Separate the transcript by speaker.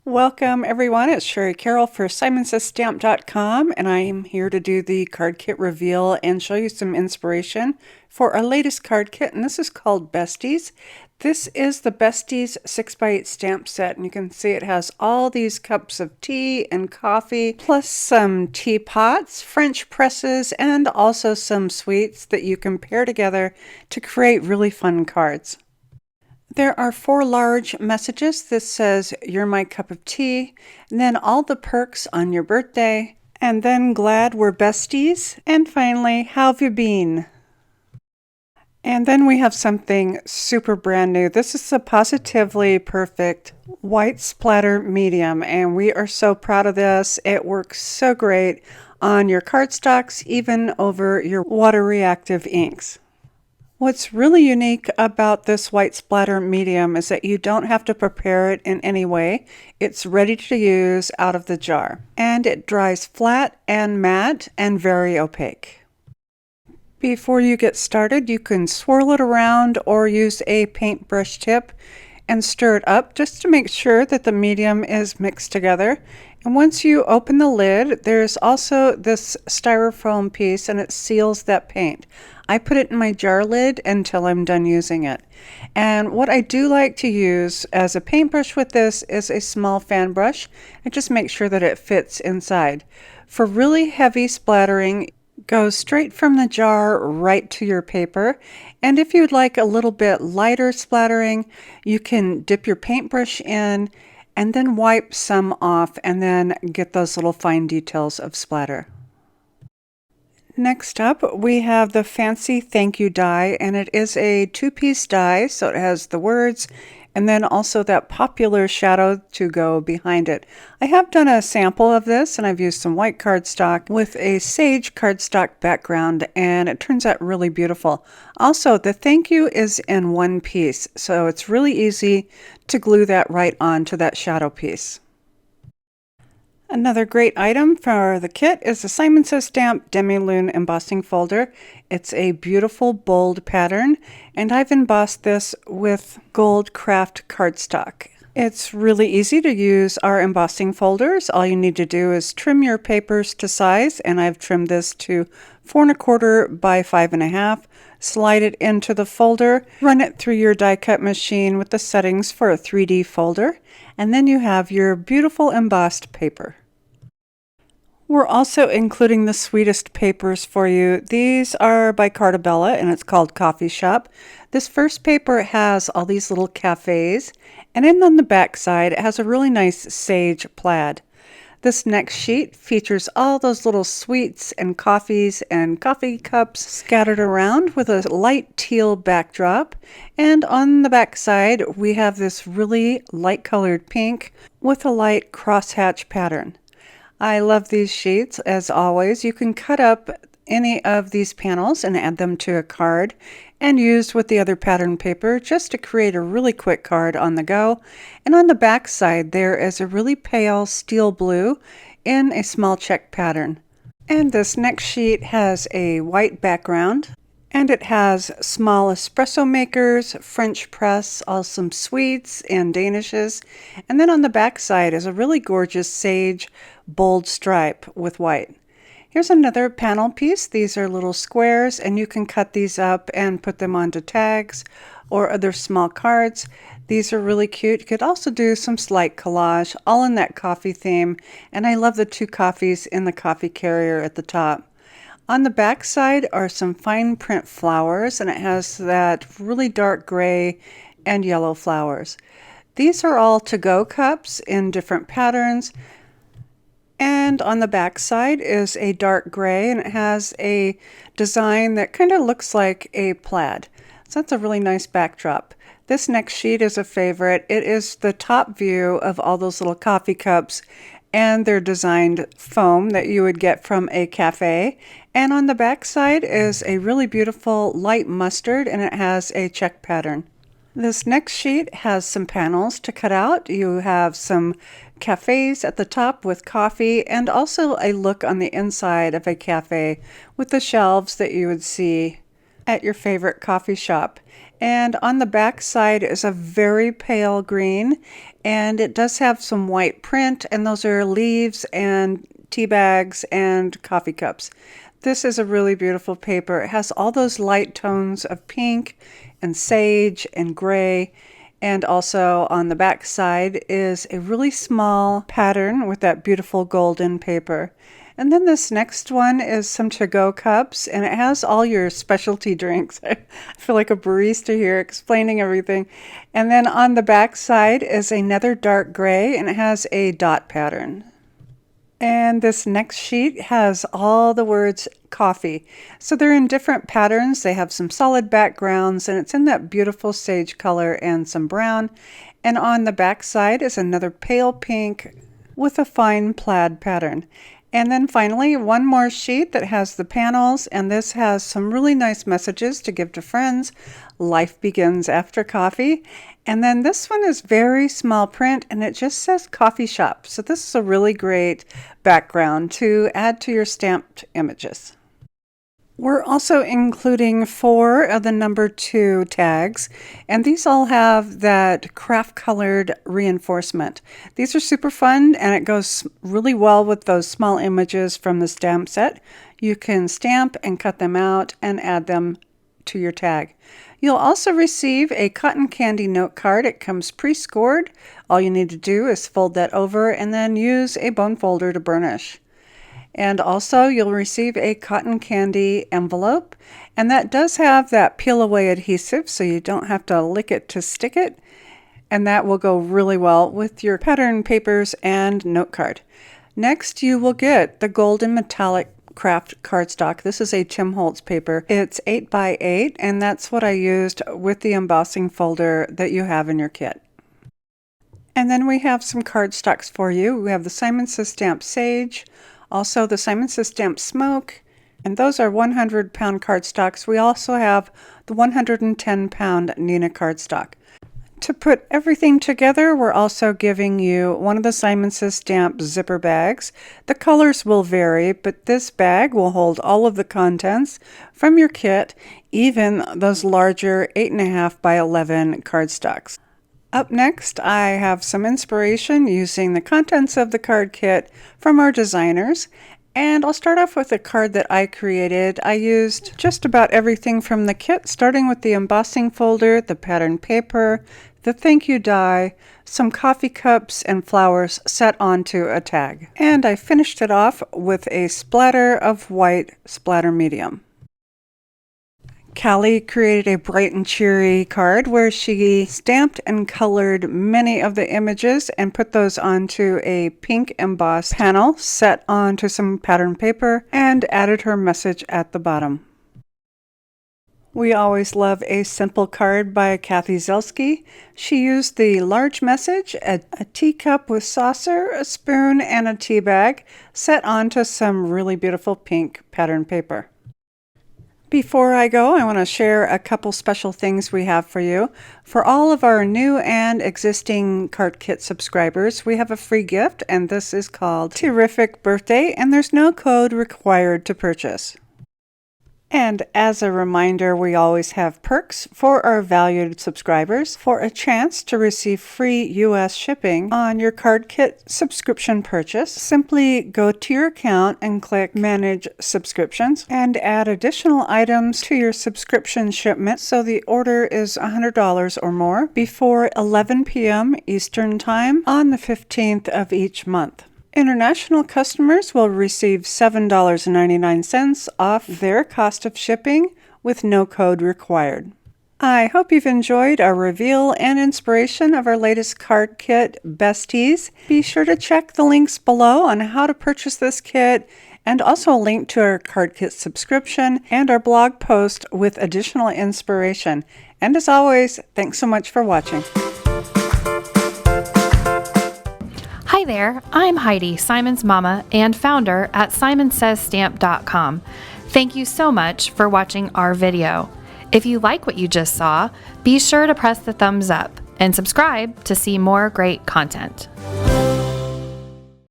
Speaker 1: Welcome everyone, it's Sherry Carroll for SimonsStamp.com, and I am here to do the card kit reveal and show you some inspiration for our latest card kit, and this is called Besties. This is the Besties 6x8 stamp set, and you can see it has all these cups of tea and coffee, plus some teapots, French presses, and also some sweets that you can pair together to create really fun cards. There are 4 large messages. This says, "You're my cup of tea," and then all the perks on your birthday, and then glad we're besties, and finally, how have you been? And then we have something super brand new. This is the Positively Perfect White Splatter Medium, and we are so proud of this. It works so great on your cardstocks, even over your water reactive inks. What's really unique about this white splatter medium is that you don't have to prepare it in any way. It's ready to use out of the jar. And it dries flat and matte and very opaque. Before you get started, you can swirl it around or use a paintbrush tip and stir it up just to make sure that the medium is mixed together. And once you open the lid, there's also this styrofoam piece and it seals that paint. I put it in my jar lid until I'm done using it. And what I do like to use as a paintbrush with this is a small fan brush and just make sure that it fits inside. For really heavy splattering, go straight from the jar right to your paper. And if you'd like a little bit lighter splattering, you can dip your paintbrush in and then wipe some off and then get those little fine details of splatter. Next up, we have the Fancy Thank You die, and it is a 2-piece die, so it has the words and then also that popular shadow to go behind it. I have done a sample of this, and I've used some white cardstock with a sage cardstock background, and it turns out really beautiful. Also, the thank you is in one piece, so it's really easy to glue that right onto that shadow piece. Another great item for the kit is the Simon Says Stamp Demi-Lune embossing folder. It's a beautiful bold pattern, and I've embossed this with gold craft cardstock. It's really easy to use our embossing folders. All you need to do is trim your papers to size, and I've trimmed this to 4 1/4 by 5 1/2. Slide it into the folder, run it through your die cut machine with the settings for a 3D folder, and then you have your beautiful embossed paper. We're also including the sweetest papers for you. These are by Cartella, and it's called Coffee Shop. This first paper has all these little cafes, and then on the back side it has a really nice sage plaid. This next sheet features all those little sweets and coffees and coffee cups scattered around with a light teal backdrop. And on the back side, we have this really light colored pink with a light crosshatch pattern. I love these sheets. As always, you can cut up any of these panels and add them to a card and use with the other pattern paper just to create a really quick card on the go. And on the back side there is a really pale steel blue in a small check pattern. And this next sheet has a white background, and it has small espresso makers, French press, some sweets and danishes. And then on the back side is a really gorgeous sage bold stripe with white. Here's another panel piece. These are little squares, and you can cut these up and put them onto tags or other small cards. These are really cute. You could also do some slight collage, all in that coffee theme, and I love the 2 coffees in the coffee carrier at the top. On the back side are some fine print flowers, and it has that really dark gray and yellow flowers. These are all to-go cups in different patterns. And on the back side is a dark gray, and it has a design that kind of looks like a plaid. So that's a really nice backdrop. This next sheet is a favorite. It is the top view of all those little coffee cups and their designed foam that you would get from a cafe. And on the back side is a really beautiful light mustard, and it has a check pattern. This next sheet has some panels to cut out. You have some cafes at the top with coffee, and also a look on the inside of a cafe with the shelves that you would see at your favorite coffee shop. And on the back side is a very pale green, and it does have some white print, and those are leaves and tea bags and coffee cups. This is a really beautiful paper. It has all those light tones of pink and sage and gray. And also on the back side is a really small pattern with that beautiful golden paper. And then this next one is some to-go cups, and it has all your specialty drinks. I feel like a barista here explaining everything. And then on the back side is another dark gray, and it has a dot pattern. And this next sheet has all the words coffee. So they're in different patterns. They have some solid backgrounds, and it's in that beautiful sage color and some brown. And on the back side is another pale pink with a fine plaid pattern. And then finally, one more sheet that has the panels, and this has some really nice messages to give to friends. Life begins after coffee. And then this one is very small print, and it just says coffee shop. So this is a really great background to add to your stamped images. We're also including 4 of the number 2 tags, and these all have that craft colored reinforcement. These are super fun, and it goes really well with those small images from the stamp set. You can stamp and cut them out and add them to your tag. You'll also receive a cotton candy note card. It comes pre-scored. All you need to do is fold that over and then use a bone folder to burnish. And also you'll receive a cotton candy envelope, and that does have that peel away adhesive, so you don't have to lick it to stick it, and that will go really well with your pattern papers and note card. Next, you will get the golden metallic craft cardstock. This is a Tim Holtz paper. It's 8 by 8, and that's what I used with the embossing folder that you have in your kit. And then we have some cardstocks for you. We have the Simon Says Stamp Sage, also the Simon Says Stamp Smoke, and those are 100-pound cardstocks. We also have the 110-pound Nina cardstock. To put everything together, we're also giving you one of the Simon Says Stamp zipper bags. The colors will vary, but this bag will hold all of the contents from your kit, even those larger 8.5 by 11 cardstocks. Up next, I have some inspiration using the contents of the card kit from our designers. And I'll start off with a card that I created. I used just about everything from the kit, starting with the embossing folder, the pattern paper, the thank you die, some coffee cups, and flowers set onto a tag. And I finished it off with a splatter of white splatter medium. Callie created a bright and cheery card where she stamped and colored many of the images and put those onto a pink embossed panel set onto some pattern paper and added her message at the bottom. We always love a simple card by Kathy Zelski. She used the large message, a teacup with saucer, a spoon, and a tea bag set onto some really beautiful pink pattern paper. Before I go, I want to share a couple special things we have for you. For all of our new and existing card kit subscribers, we have a free gift, and this is called Terrific Birthday, and there's no code required to purchase. And as a reminder, we always have perks for our valued subscribers. For a chance to receive free U.S. shipping on your card kit subscription purchase, simply go to your account and click Manage Subscriptions and add additional items to your subscription shipment so the order is $100 or more before 11 p.m. Eastern Time on the 15th of each month. International customers will receive $7.99 off their cost of shipping with no code required. I hope you've enjoyed our reveal and inspiration of our latest card kit, Besties. Be sure to check the links below on how to purchase this kit, and also a link to our card kit subscription and our blog post with additional inspiration. And as always, thanks so much for watching.
Speaker 2: Hi there, I'm Heidi, Simon's mama and founder at simonsaysstamp.com. Thank you so much for watching our video. If you like what you just saw, be sure to press the thumbs up and subscribe to see more great content.